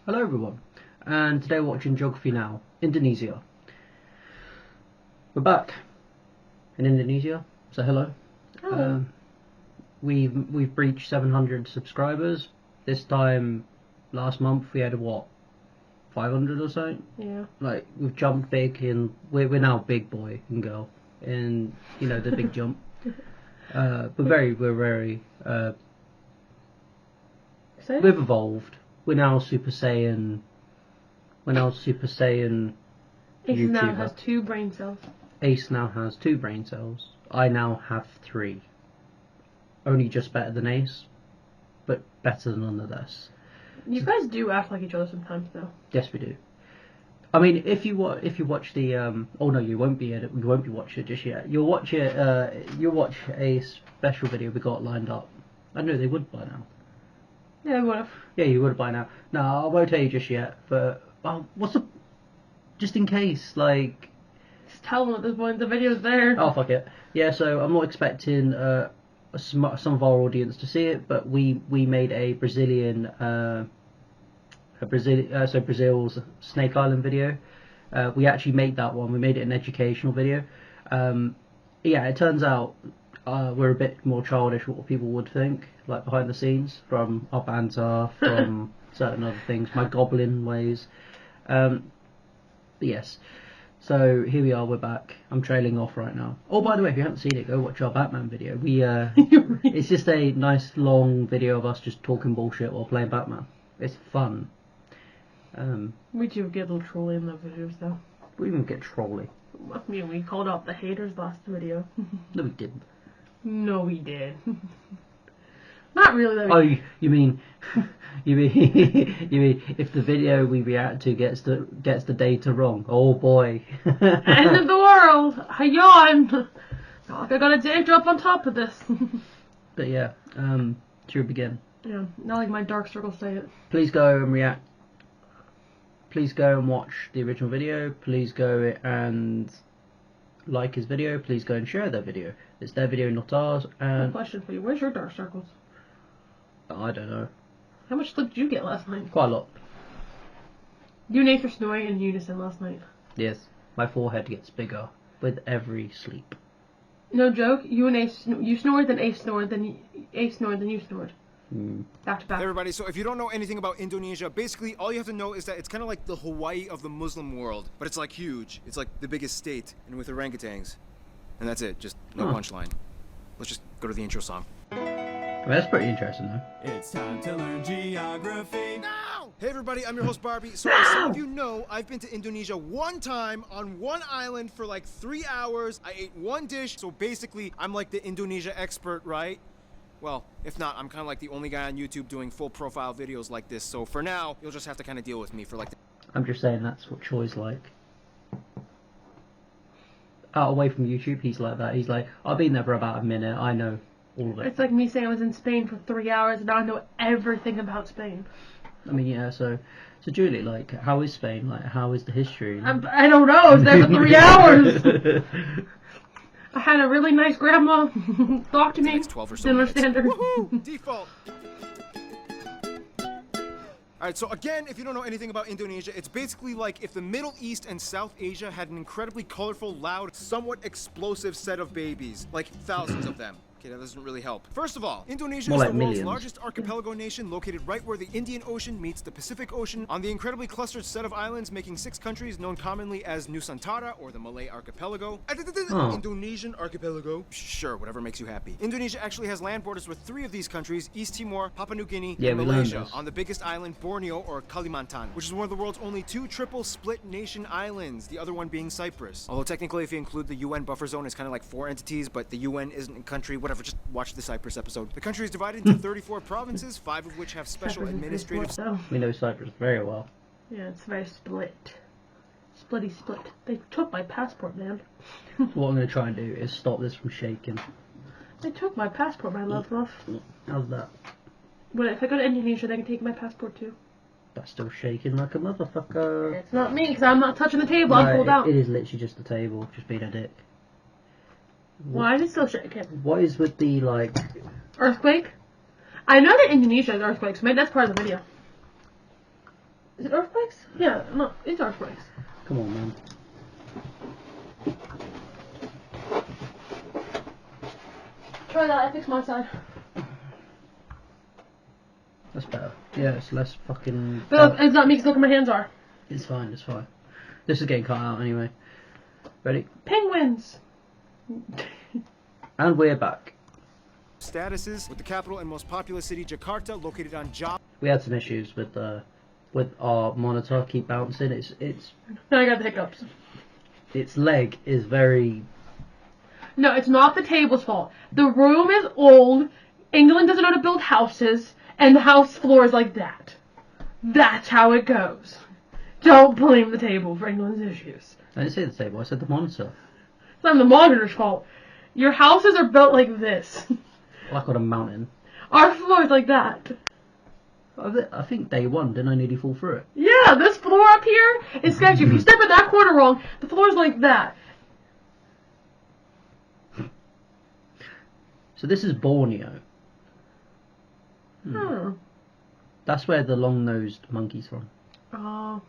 Hello everyone, and today we're watching Geography Now, Indonesia. We're back in Indonesia, so hello. Hello. We've breached 700 subscribers. This time, last month we had 500 or so. Yeah. Like we've jumped big, and we're now big boy and girl, and you know the big jump. We're very Excited? we've evolved. We're now Super Saiyan. Ace now YouTuber. has 2 brain cells. Ace now has 2 brain cells. I now have 3. Only just better than Ace, but better nonetheless. You guys do act like each other sometimes, though. Yes, we do. I mean, if you watch the oh no, you won't be watching it just yet. You'll watch it. You'll watch a special video we got lined up. I know they would by now. Yeah, I would've. Yeah, you would by now. No, I won't tell you just yet. But what's the just in case like. Just tell them at this point, the video's there. Oh fuck it. Yeah, so I'm not expecting some of our audience to see it, but we made a Brazilian Brazil's Snake Island video. We actually made that one. We made it an educational video. Yeah, it turns out we're a bit more childish what people would think, like behind the scenes, from our banter, from certain other things, my goblin ways. But yes. So here we are, we're back. I'm trailing off right now. Oh, by the way, if you haven't seen it, go watch our Batman video. It's just a nice long video of us just talking bullshit while playing Batman. It's fun. We do get a little trolly in the videos, though. We even get trolly. I mean, we called out the haters last video. No, we didn't. No, we did. Not really, though. Oh, you mean you mean if the video we react to gets the data wrong? Oh boy. End of the world! I yawn! I got a day job on top of this. But yeah, should we begin? Yeah, not like my dark circles say it. Please go and react. Please go and watch the original video. Please go and like his video. Please go and share their video. It's their video, not ours. And Question for you: where's your dark circles? I don't know. How much sleep did you get last night? Quite a lot. You and Ace were snoring in unison last night. Yes, my forehead gets bigger with every sleep. No joke. You and Ace, you snored, then Ace snored, then Ace snored, then you snored. Back to back. Hey everybody, so if you don't know anything about Indonesia, basically all you have to know is that it's kind of like the Hawaii of the Muslim world, but it's like huge. It's like the biggest state, and with orangutans. And that's it, just no punchline. Let's just go to the intro song. I mean, that's pretty interesting though. It's time to learn geography. No! Hey everybody, I'm your host Barbie. So as some of you know, I've been to Indonesia one time on one island for like 3 hours. I ate one dish, so basically I'm like the Indonesia expert, right? Well, if not, I'm kind of like the only guy on YouTube doing full profile videos like this. So for now, you'll just have to kind of deal with me for like I'm just saying that's what Choi's like. Out away from YouTube, he's like that. He's like, I've been there for about a minute. I know all of it. It's like me saying I was in Spain for 3 hours and I know everything about Spain. I mean, yeah. So Julie, like, how is Spain? Like, how is the history? I don't know. I was there for 3 hours. I had a really nice grandma talk to me. next 12 or so Didn't minutes. understand her. Woohoo! Default. Alright, so again, if you don't know anything about Indonesia, it's basically like if the Middle East and South Asia had an incredibly colorful, loud, somewhat explosive set of babies. Like thousands of them. Okay, that doesn't really help. First of all, Indonesia More is like the world's millions. largest archipelago nation located right where the Indian Ocean meets the Pacific Ocean on the incredibly clustered set of islands making 6 countries known commonly as Nusantara or the Malay Archipelago. Indonesian Archipelago. Sure, whatever makes you happy. Indonesia actually has land borders with 3 of these countries, East Timor, Papua New Guinea, Yeah, and we learned Malaysia, this. on the biggest island, Borneo or Kalimantan, which is one of the world's only 2 triple split nation islands, the other one being Cyprus. Although technically if you include the UN buffer zone, it's kind of like 4 entities, but the UN isn't a country, whatever, just watch the Cyprus episode. The country is divided into 34 provinces, 5 of which have special administrative... So, We know Cyprus very well. yeah, it's very split. Splitty split. They took my passport, man. So what I'm going to try and do is stop this from shaking. They took my passport, my love. How's that? But if I go to Indonesia, they can take my passport too. That's still shaking like a motherfucker. It's not me, because I'm not touching the table. I'm pulled out. It is literally just the table, just being a dick. Why is it still shaking? What is with the, like... Earthquake? I know that Indonesia has earthquakes. Maybe that's part of the video. Is it earthquakes? Yeah, no, it's earthquakes. Come on, man. Try that, I fixed my side. That's better. Yeah, it's less fucking... But it's not me, because look where my hands are. It's fine, it's fine. This is getting cut out anyway. Ready? Penguins! And we're back. Statuses with the capital and most populous city, Jakarta, located on Java. We had some issues with our monitor keep bouncing. Now I got the hiccups. Its leg is very... No, it's not the table's fault. The room is old, England doesn't know how to build houses, and the house floor is like that. That's how it goes. Don't blame the table for England's issues. I didn't say the table, I said the monitor. It's not the monitor's fault. Your houses are built like this. Like on a mountain. Our floor is like that. I think day one, didn't I nearly fall through it? Yeah, this floor up here is sketchy. If you step in that corner wrong, the floor's like that. So this is Borneo. Hmm. That's where the long-nosed monkey's from. Oh,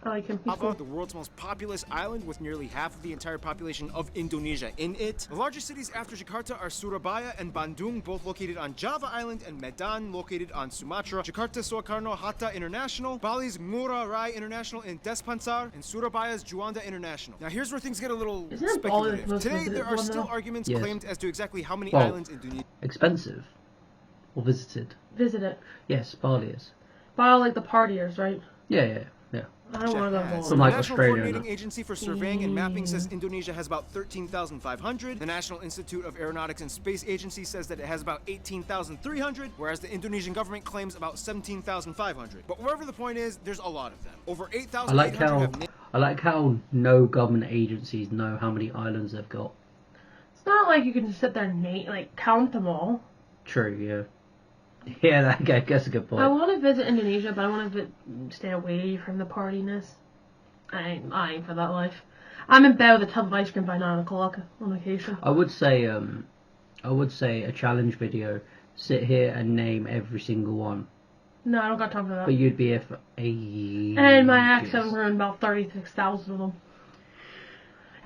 I like him. He's Java, cool. the world's most populous island with nearly half of the entire population of Indonesia in it. The largest cities after Jakarta are Surabaya and Bandung, both located on Java Island, and Medan, located on Sumatra. Jakarta Soekarno-Hatta International, Bali's Ngurah Rai International in Despansar, and Surabaya's Juanda International. Now here's where things get a little Isn't Bali the speculative. most Today visited there are one, still though? arguments Yes. claimed as to exactly how many Well, islands Indonesia. Expensive. Or visited. Visit it. Yes, Bali is. But I like the partiers, right? Yeah. I don't want to go has. From Bali. like the National Australia, Coordinating no? Agency for Surveying and Mapping says Indonesia has about 13,500. The National Institute of Aeronautics and Space Agency says that it has about 18,300, whereas the Indonesian government claims about 17,500. But wherever the point is, there's a lot of them. Over I 8,800 like have how no government agencies know how many islands they've got. It's not like you can just sit there and count them all. True, yeah. Yeah, I guess a good point. I want to visit Indonesia, but I want to stay away from the partiness. I ain't for that life. I'm in bed with a tub of ice cream by 9 o'clock on vacation. I would say a challenge video. Sit here and name every single one. No, I don't got time for that. But you'd be here for ages. And my accent ruined about 36,000 of them.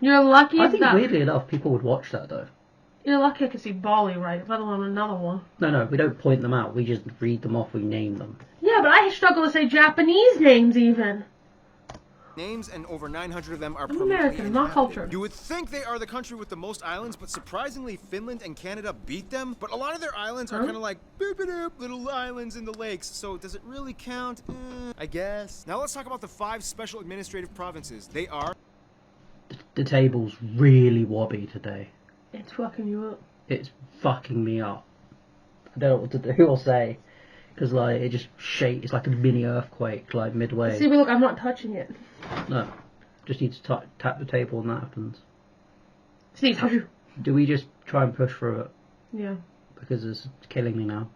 You're lucky I think that weirdly enough, people would watch that though. you're lucky I could see Bali right, let alone another one. No, we don't point them out. We just read them off. We name them. Yeah, but I struggle to say Japanese names even. names, and over 900 of them are I'm permanently American, not inhabited. cultured. You would think they are the country with the most islands, but surprisingly, Finland and Canada beat them. But a lot of their islands are Huh? kind of like boop-a-doop, little islands in the lakes. So does it really count? I guess. Now let's talk about the 5 special administrative provinces. They are. The table's really wobbly today. It's fucking you up. It's fucking me up. I don't know what to do or say. Because, like, it just shakes. It's like a mini earthquake, like, midway. See, but look, I'm not touching it. No. Just need to tap the table and that happens. See, touch you. Do we just try and push through it? Yeah. Because it's killing me now.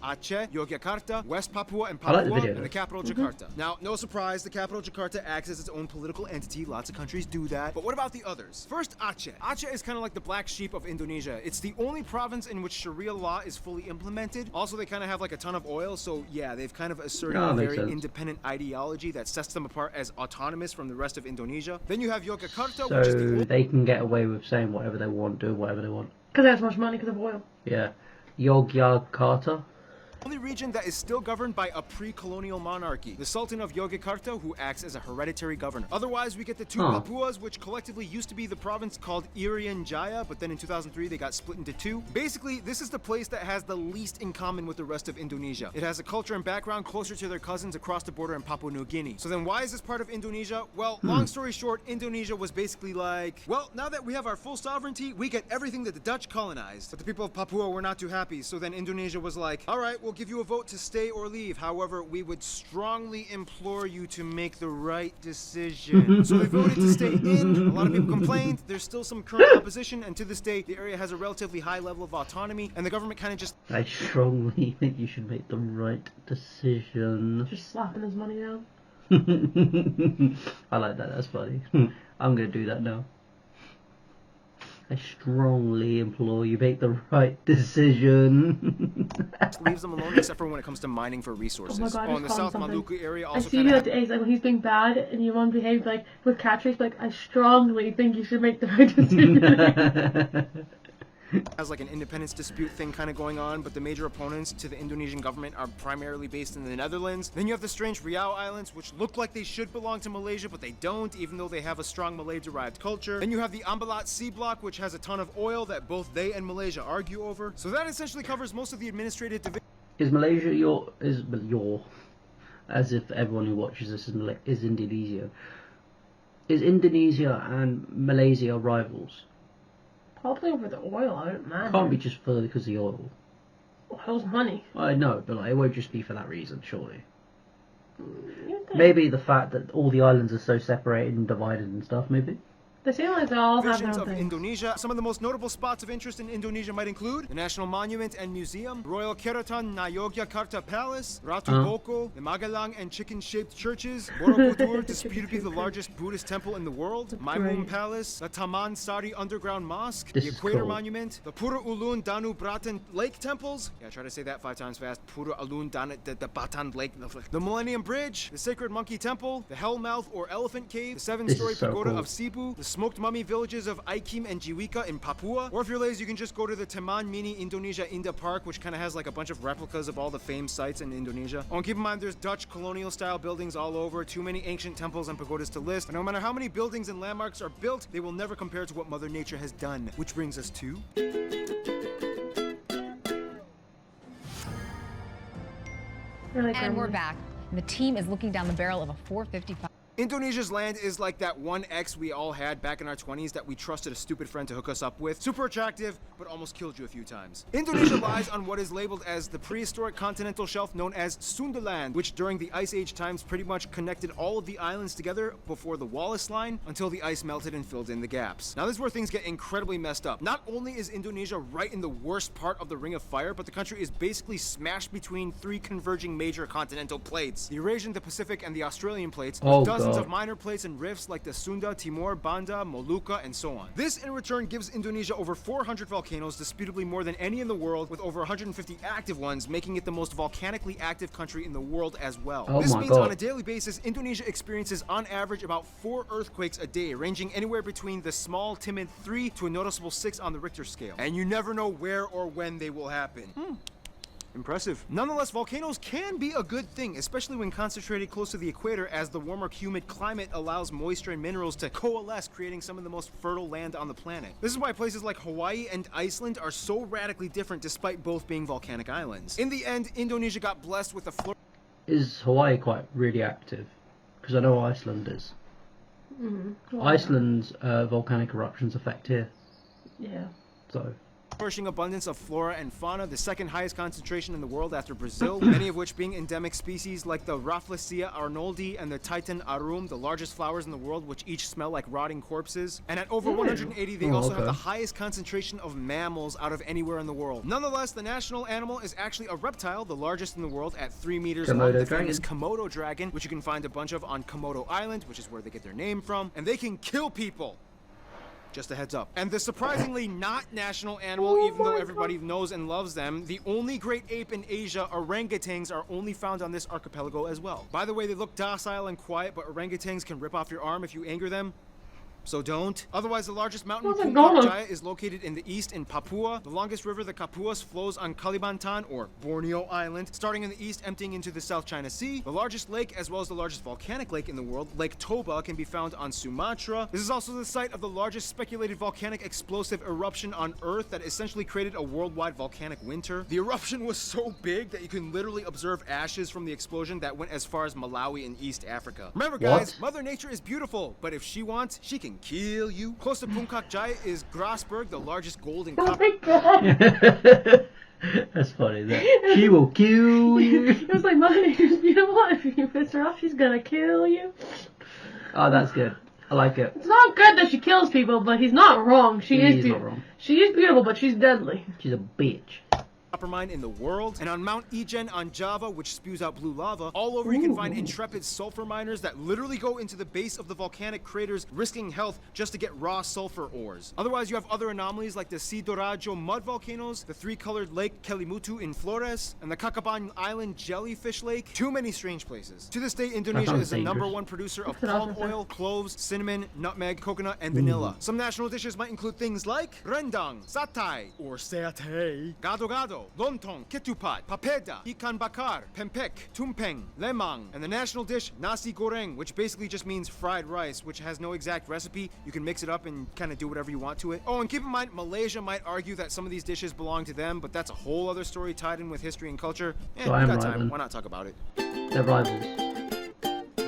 Aceh, Yogyakarta, West Papua, and I like the Papua, video, and the though. capital, Jakarta. Now, no surprise, the capital, Jakarta, acts as its own political entity. Lots of countries do that. But what about the others? First, Aceh. Aceh is kind of like the black sheep of Indonesia. It's the only province in which Sharia law is fully implemented. Also, they kind of have like a ton of oil, so yeah, they've kind of asserted Oh, a makes very sense. independent ideology that sets them apart as autonomous from the rest of Indonesia. Then you have Yogyakarta, which is So the they can get away with saying whatever they want, do whatever they want. Because they have so much money because of oil. Yeah. Yogyakarta. only region that is still governed by a pre-colonial monarchy, the Sultan of Yogyakarta, who acts as a hereditary governor. Otherwise, we get the 2 Huh. Papuas, which collectively used to be the province called Irian Jaya, but then in 2003 they got split into 2. Basically, this is the place that has the least in common with the rest of Indonesia. It has a culture and background closer to their cousins across the border in Papua New Guinea. So then why is this part of Indonesia? Well, long story short, Indonesia was basically like, well, now that we have our full sovereignty, we get everything that the Dutch colonized. But the people of Papua were not too happy, so then Indonesia was like, all right, we'll give you a vote to stay or leave. However, we would strongly implore you to make the right decision. So they voted to stay in. A lot of people complained. There's still some current opposition, and to this day, the area has a relatively high level of autonomy, and the government kind of just I strongly think you should make the right decision. Just slapping his money down. I like that, that's funny. I'm gonna do that now. I strongly implore you make the right decision. leaves them alone except for when it comes to mining for resources. Oh my God, I in the just South called him Maluku area I also see kind you of at the age, like when he's being bad and you want to behave like with catchphrase, like I strongly think you should make the right decision. has like an independence dispute thing kind of going on, but the major opponents to the Indonesian government are primarily based in the Netherlands. Then you have the strange Riau Islands, which look like they should belong to Malaysia, but they don't, even though they have a strong Malay-derived culture. Then you have the Ambalat Sea Block, which has a ton of oil that both they and Malaysia argue over. So that essentially covers most of the administrative division. Is Malaysia your as if everyone who watches this is Indonesia? Is Indonesia and Malaysia rivals? Probably over the oil, I don't imagine. Can't be just because of the oil. Oil's money. I know, but like, it won't just be for that reason, surely. You think? Maybe the fact that all the islands are so separated and divided and stuff, maybe. They seem like they all have their Visions own of thing. Indonesia. Some of the most notable spots of interest in Indonesia might include the National Monument and Museum, Royal Keraton Yogyakarta Palace, Ratu Boko, the Magelang and chicken-shaped churches, Borobudur, disputably the largest Buddhist temple in the world, Maimun Great. Palace, the Taman Sari Underground Mosque, This the is Equator cool. Monument, the Pura Ulun Danu Bratan Lake temples. Yeah, try to say that 5 times fast. Pura Ulun Danu the Batan Lake. The Millennium Bridge, the Sacred Monkey Temple, the Hellmouth or Elephant Cave, the 7-story This is so pagoda cool. of Cebu, the smoked mummy villages of Aikim and Jiwika in Papua, or if you're lazy, you can just go to the Taman Mini Indonesia Indah Park, which kind of has like a bunch of replicas of all the famed sites in Indonesia. Oh, and keep in mind, there's Dutch colonial style buildings all over, too many ancient temples and pagodas to list, and no matter how many buildings and landmarks are built, they will never compare to what Mother Nature has done. Which brings us to... Really And we're crumbly. back. And the team is looking down the barrel of a 455. Indonesia's land is like that one ex we all had back in our 20s that we trusted a stupid friend to hook us up with. Super attractive, but almost killed you a few times. Indonesia lies on what is labeled as the prehistoric continental shelf known as Sundaland, which during the Ice Age times pretty much connected all of the islands together before the Wallace Line until the ice melted and filled in the gaps. Now this is where things get incredibly messed up. Not only is Indonesia right in the worst part of the Ring of Fire, but the country is basically smashed between 3 converging major continental plates. The Eurasian, the Pacific, and the Australian plates, with Oh, dozens God. of minor plates and rifts like the Sunda, Timor, Banda, Molucca, and so on. This in return gives Indonesia over 400 volcanoes, disputably more than any in the world, with over 150 active ones, making it the most volcanically active country in the world as well. Oh This my means God. on a daily basis, Indonesia experiences on average about 4 earthquakes a day, ranging anywhere between the small, timid 3 to a noticeable 6 on the Richter scale. And you never know where or when they will happen. Impressive. Nonetheless, volcanoes can be a good thing, especially when concentrated close to the equator, as the warmer, humid climate allows moisture and minerals to coalesce, creating some of the most fertile land on the planet. This is why places like Hawaii and Iceland are so radically different despite both being volcanic islands. In the end, Indonesia got blessed with a flurry Is Hawaii quite really active? Because I know Iceland is. Iceland's volcanic eruptions affect here, Yeah. so. flourishing abundance of flora and fauna, the second highest concentration in the world after Brazil, many of which being endemic species like the Rafflesia arnoldi and the Titan arum, the largest flowers in the world, which each smell like rotting corpses. And at over 180, they Oh, also have the okay. highest concentration of mammals out of anywhere in the world. Nonetheless, the national animal is actually a reptile, the largest in the world at 3 meters long, Komodo the famous dragon. Komodo dragon, which you can find a bunch of on Komodo Island, which is where they get their name from, and they can kill people. Just a heads up. And the surprisingly not national animal, even though everybody knows and loves them, the only great ape in Asia, orangutans, are only found on this archipelago as well. By the way, they look docile and quiet, but orangutans can rip off your arm if you anger them. So don't. Otherwise, the largest mountain, How's it Puncak going? Jaya, is located in the east in Papua. The longest river, the Kapuas, flows on Kalimantan, or Borneo Island, starting in the east, emptying into the South China Sea. The largest lake, as well as the largest volcanic lake in the world, Lake Toba, can be found on Sumatra. This is also the site of the largest speculated volcanic explosive eruption on Earth that essentially created a worldwide volcanic winter. The eruption was so big that you can literally observe ashes from the explosion that went as far as Malawi in East Africa. Remember, guys, What? Mother Nature is beautiful, but if she wants, she can kill you. Close to Puncak Jaya is Grasberg, the largest gold and Oh copper. my god. That's funny. That she will kill you. It was like, Mother Nature's beautiful. If you piss her off, she's gonna kill you. Oh, that's good. I like it. It's not good that she kills people, but he's not wrong. She is He's not beautiful. wrong. She is beautiful, but she's deadly. She's a bitch. copper mine in the world. And on Mount Ijen on Java, which spews out blue lava, all over you can find intrepid sulfur miners that literally go into the base of the volcanic craters, risking health just to get raw sulfur ores. Otherwise, you have other anomalies like the Sidorajo mud volcanoes, the three-colored lake Kelimutu in Flores, and the Kakaban Island jellyfish lake. Too many strange places. To this day, Indonesia is the #1 producer of palm oil, cloves, cinnamon, nutmeg, coconut, and vanilla. Some national dishes might include things like rendang, satay, or satay, gado-gado, lontong, ketupat, papeda, ikan bakar, pempek, tumpeng, lemang, and the national dish nasi goreng, which basically just means fried rice, which has no exact recipe. You can mix it up and kind of do whatever you want to it. Oh, and keep in mind, Malaysia might argue that some of these dishes belong to them, but that's a whole other story tied in with history and culture. So we I'm got right time. then. Why not talk about it? They're rivals.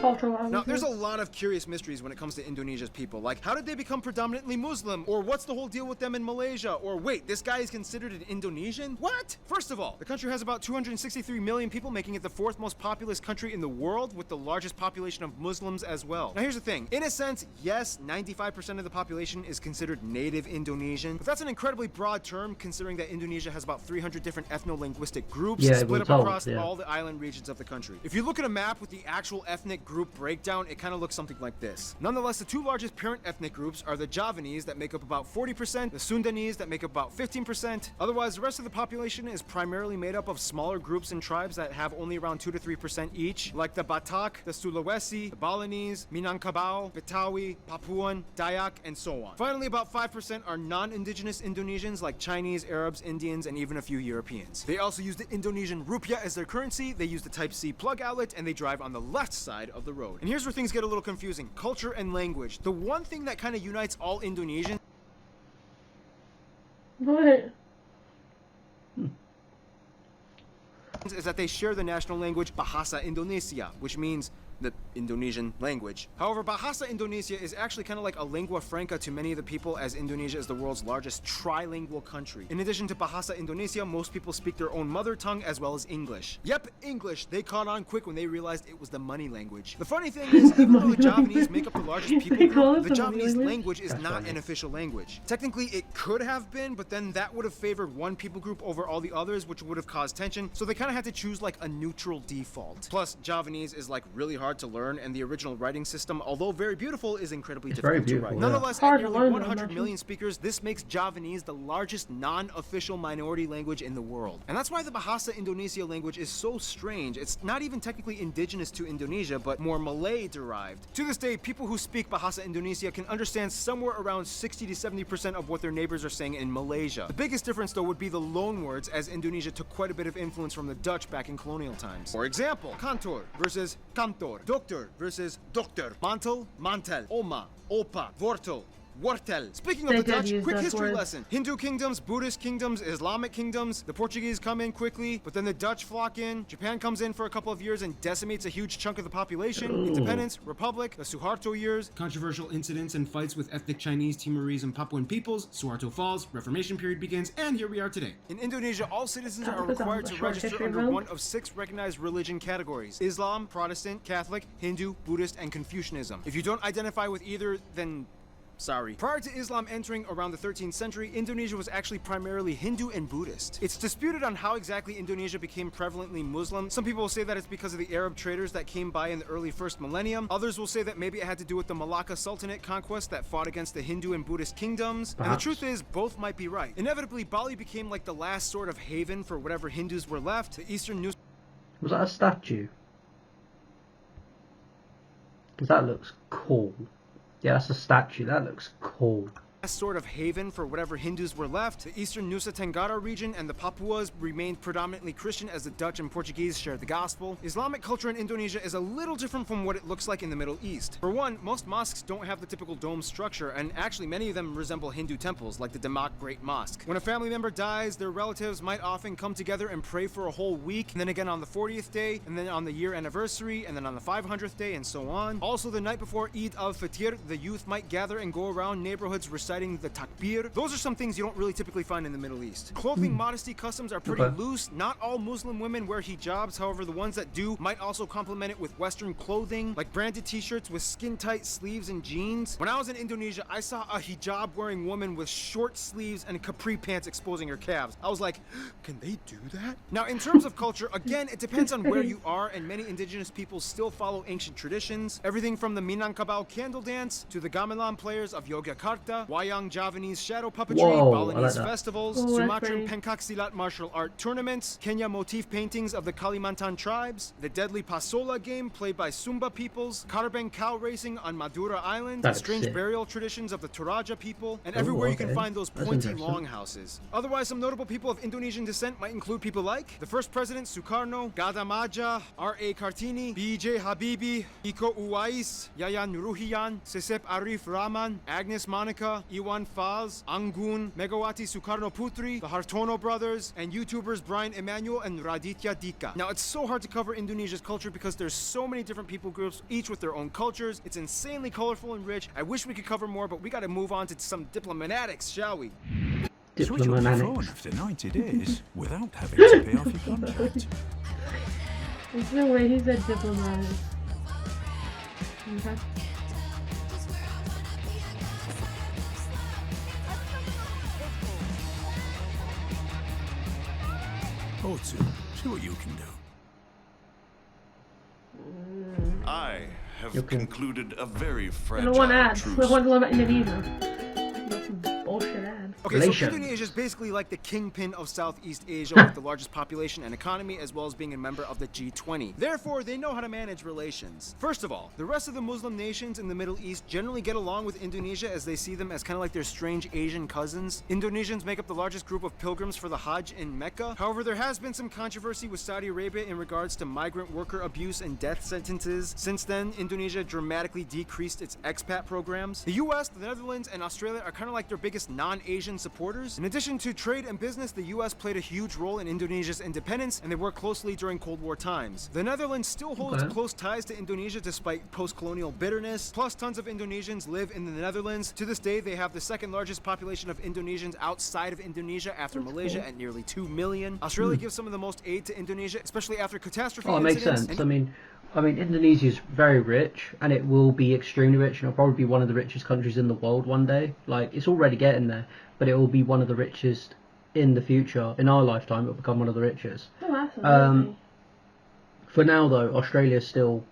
Now, there's a lot of curious mysteries when it comes to Indonesia's people. Like, how did they become predominantly Muslim? Or what's the whole deal with them in Malaysia? Or wait, this guy is considered an Indonesian? What? First of all, the country has about 263 million people, making it the 4th most populous country in the world, with the largest population of Muslims as well. Now, here's the thing. In a sense, yes, 95% of the population is considered native Indonesian, but that's an incredibly broad term considering that Indonesia has about 300 different ethno-linguistic groups split up across all the island regions of the country. If you look at a map with the actual ethnic group breakdown, it kind of looks something like this. Nonetheless, the two largest parent ethnic groups are the Javanese that make up about 40%, the Sundanese that make up about 15%. Otherwise, the rest of the population is primarily made up of smaller groups and tribes that have only around 2 to 3% each, like the Batak, the Sulawesi, the Balinese, Minangkabau, Betawi, Papuan, Dayak, and so on. Finally, about 5% are non-indigenous Indonesians like Chinese, Arabs, Indians, and even a few Europeans. They also use the Indonesian rupiah as their currency, they use the Type-C plug outlet, and they drive on the left side of the road. And here's where things get a little confusing. Culture and language. The one thing that kind of unites all Indonesians is that they share the national language Bahasa Indonesia, which means the Indonesian language. However, Bahasa Indonesia is actually kind of like a lingua franca to many of the people, as Indonesia is the world's largest trilingual country. In addition to Bahasa Indonesia, most people speak their own mother tongue as well as English. Yep, English. They caught on quick when they realized it was the money language. The funny thing is, even though the Javanese make up the largest people group, the Javanese language is not an official language. Technically, it could have been, but then that would have favored one people group over all the others, which would have caused tension, so they kind of had to choose like a neutral default. Plus, Javanese is like really hard to learn, and the original writing system, although very beautiful, is incredibly difficult to write. Nonetheless, at nearly 100 million speakers, this makes Javanese the largest non-official minority language in the world. And that's why the Bahasa Indonesia language is so strange. It's not even technically indigenous to Indonesia, but more Malay-derived. To this day, people who speak Bahasa Indonesia can understand somewhere around 60 to 70% of what their neighbors are saying in Malaysia. The biggest difference, though, would be the loan words, as Indonesia took quite a bit of influence from the Dutch back in colonial times. For example, kantor versus kantor, doctor versus doctor, mantel, mantel, oma, opa, wortel, wortel. Speaking of the Dutch, quick history lesson. Hindu kingdoms, Buddhist kingdoms, Islamic kingdoms, the Portuguese come in quickly, but then the Dutch flock in. Japan comes in for a couple of years and decimates a huge chunk of the population. Independence, Republic, the Suharto years. Controversial incidents and fights with ethnic Chinese, Timorese, and Papuan peoples. Suharto falls, Reformation period begins, and here we are today. In Indonesia, all citizens are required to register under one of 6 recognized religion categories: Islam, Protestant, Catholic, Hindu, Buddhist, and Confucianism. If you don't identify with either, then sorry. Prior to Islam entering around the 13th century, Indonesia was actually primarily Hindu and Buddhist. It's disputed on how exactly Indonesia became prevalently Muslim. Some people will say that it's because of the Arab traders that came by in the early first millennium. Others will say that maybe it had to do with the Malacca Sultanate conquest that fought against the Hindu and Buddhist kingdoms. And the truth is, both might be right. Inevitably, Bali became like the last sort of haven for whatever Hindus were left. The Eastern Nusa... Was that a statue? Because that looks cool. Yeah, that's a statue. That looks cool. Sort of haven for whatever Hindus were left. The eastern Nusa Tenggara region and the Papuas remained predominantly Christian, as the Dutch and Portuguese shared the gospel. Islamic culture in Indonesia is a little different from what it looks like in the Middle East. For one, most mosques don't have the typical dome structure, and actually many of them resemble Hindu temples, like the Demak Great Mosque. When a family member dies, their relatives might often come together and pray for a whole week, and then again on the 40th day, and then on the year anniversary, and then on the 500th day, and so on. Also, the night before Eid al-Fitr, the youth might gather and go around neighborhoods reciting reciting the takbir. Those are some things you don't really typically find in the Middle East. Clothing modesty customs are pretty loose. Not all Muslim women wear hijabs. However, the ones that do might also complement it with Western clothing, like branded t-shirts with skin-tight sleeves and jeans. When I was in Indonesia, I saw a hijab-wearing woman with short sleeves and capri pants exposing her calves. I was like, can they do that? Now, in terms of culture, again, it depends on where you are, and many indigenous peoples still follow ancient traditions. Everything from the Minangkabau candle dance to the gamelan players of Yogyakarta, Wayang Javanese shadow puppetry, Balinese festivals, Sumatran pencak silat martial art tournaments, Kenya motif paintings of the Kalimantan tribes, the deadly Pasola game played by Sumba peoples, Karbeng cow racing on Madura Island, strange burial traditions of the Toraja people, and everywhere you can find those pointy longhouses. Otherwise, some notable people of Indonesian descent might include people like the first president Sukarno, Gada Maja, R.A. Kartini, B.J. Habibie, Iko Uwais, Yayan Ruhian, Sesep Arif Rahman, Agnes Monica, Iwan Fals, Anggun, Megawati Sukarno Putri, the Hartono brothers, and YouTubers Brian Emanuel and Raditya Dika. Now, it's so hard to cover Indonesia's culture because there's so many different people groups, each with their own cultures. It's insanely colorful and rich. I wish we could cover more, but we gotta move on to some diplomatics, shall we? Switch off your phone after 90 days without having to pay off your contract. There's no way he said diplomatic. Okay. O2, see what you can do. I have concluded a very I fragile don't want ads. truce. I want to learn about Indonesia. That's some bullshit ads. Okay, so Indonesia is basically like the kingpin of Southeast Asia with the largest population and economy, as well as being a member of the G20. Therefore, they know how to manage relations. First of all, the rest of the Muslim nations in the Middle East generally get along with Indonesia as they see them as kind of like their strange Asian cousins. Indonesians make up the largest group of pilgrims for the Hajj in Mecca. However, there has been some controversy with Saudi Arabia in regards to migrant worker abuse and death sentences. Since then, Indonesia dramatically decreased its expat programs. The US, the Netherlands, and Australia are kind of like their biggest non-Asian supporters. In addition to trade and business, the US played a huge role in Indonesia's independence, and they worked closely during Cold War times. The Netherlands still holds close ties to Indonesia despite post-colonial bitterness. Plus, tons of Indonesians live in the Netherlands. To this day, they have the second largest population of Indonesians outside of Indonesia after Malaysia at nearly 2 million. Australia gives some of the most aid to Indonesia, especially after catastrophe incidents. It makes sense. I mean, Indonesia is very rich, and it will be extremely rich, and it'll probably be one of the richest countries in the world one day. Like, it's already getting there, but it will be one of the richest in the future. In our lifetime, it'll become one of the richest. Oh, absolutely. For now, though, Australia is still...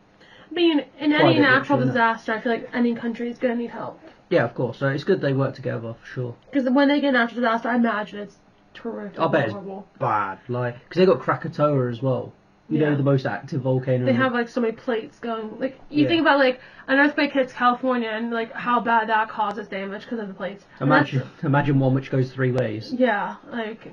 I mean, in any natural disaster, I feel like any country is going to need help. Yeah, of course. So it's good they work together, for sure. Because when they get a natural disaster, I imagine it's terrific. I bet it's bad. Like, because they got Krakatoa as well. You know, the most active volcano. They have, like, so many plates going. Like, you think about, like, an earthquake hits California and, like, how bad that causes damage because of the plates. Imagine one which goes 3 ways. Yeah, like,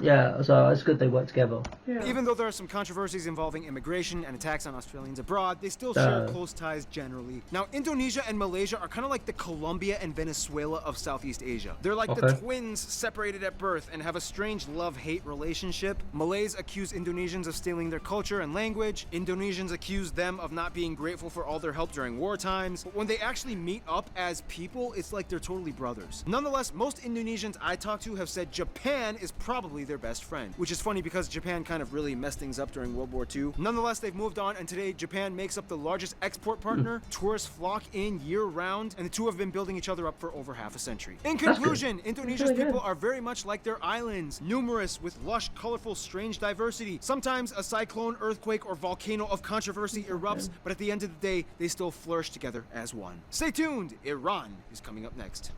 Yeah, so it's good they work together. Yeah. Even though there are some controversies involving immigration and attacks on Australians abroad, they still share close ties generally. Now, Indonesia and Malaysia are kind of like the Colombia and Venezuela of Southeast Asia. They're like the twins separated at birth and have a strange love-hate relationship. Malays accuse Indonesians of stealing their culture and language. Indonesians accuse them of not being grateful for all their help during war times. But when they actually meet up as people, it's like they're totally brothers. Nonetheless, most Indonesians I talk to have said Japan is probably their best friend, which is funny because Japan kind of really messed things up during World War II. Nonetheless, they've moved on, and today Japan makes up the largest export partner. Tourists flock in year-round, and the two have been building each other up for over half a century. In conclusion, Indonesia's people are very much like their islands, numerous with lush, colorful, strange diversity. Sometimes a cyclone, earthquake, or volcano of controversy erupts, but at the end of the day, they still flourish together as one. Stay tuned, Iran is coming up next.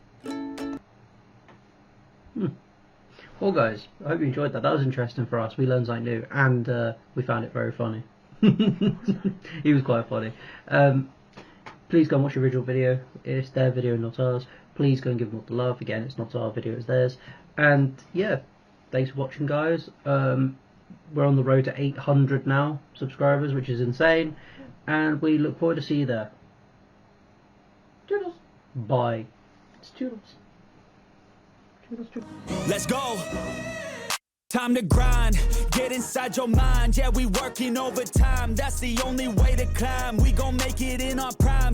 Well, guys, I hope you enjoyed that. That was interesting for us. We learned something new, and we found it very funny. He was quite funny. Please go and watch the original video. It's their video, not ours. Please go and give them all the love. Again, it's not our video, it's theirs. And yeah, thanks for watching, guys. We're on the road to 800 now subscribers, which is insane, and we look forward to see you there. Toodles. Bye. It's Toodles. Let's go. Time to grind, get inside your mind. Yeah, we working overtime. That's the only way to climb. We gon' make it in our prime.